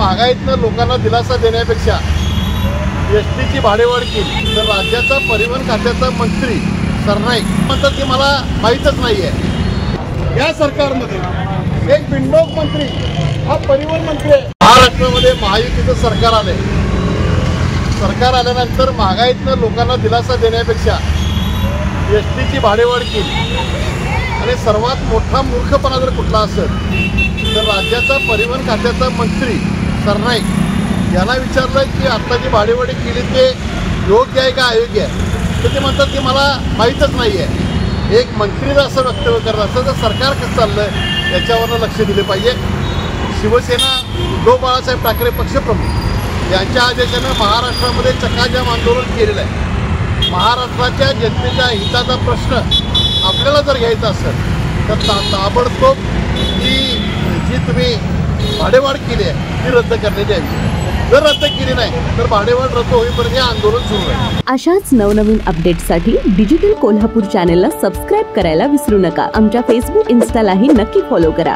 महागाईतनं लोकांना दिलासा देण्यापेक्षा एसटीची भाडेवाढ केली तर राज्याचा परिवहन खात्याचा मंत्री सरनाईक म्हणतात की मला माहीतच नाही आहे। या सरकारमध्ये एक बिनडोक मंत्री हा परिवहन मंत्री आहे। महाराष्ट्रामध्ये महायुतीचं सरकार आले, सरकार आल्यानंतर महागाईतनं लोकांना दिलासा देण्यापेक्षा एसटीची भाडेवाढ केली आणि सर्वात मोठा मूर्खपणा जर कुठला असेल तर राज्याचा परिवहन खात्याचा मंत्री सरनाईक यांना विचारलं की आता जी भाडेवाढी केली ते योग्य आहे का अयोग्य आहे, तर ते म्हणतात की मला माहीतच नाही आहे। एक मंत्री जर असं वक्तव्य करत असेल तर सरकार कसं चाललं याच्यावर लक्ष दिले पाहिजे। शिवसेना उद्धव बाळासाहेब ठाकरे पक्षप्रमुख यांच्या आदेशानं महाराष्ट्रामध्ये चक्काजाम आंदोलन केलेलं आहे। महाराष्ट्राच्या जनतेच्या हिताचा प्रश्न आपल्याला जर घ्यायचा असेल तर ताबडतोब जी तुम्ही भाडेवाढ केली आहे ती रद्द करण्यात यावी। जर रद्द केली नाही तर भाडेवाढ रद्द होईपर्यंत हे आंदोलन सुरू आहे। अशाच नवनवीन अपडेट्ससाठी डिजिटल कोल्हापूर चॅनेलला सबस्क्राईब करायला विसरू नका। आमच्या फेसबुक, इन्स्टालाही नक्की फॉलो करा।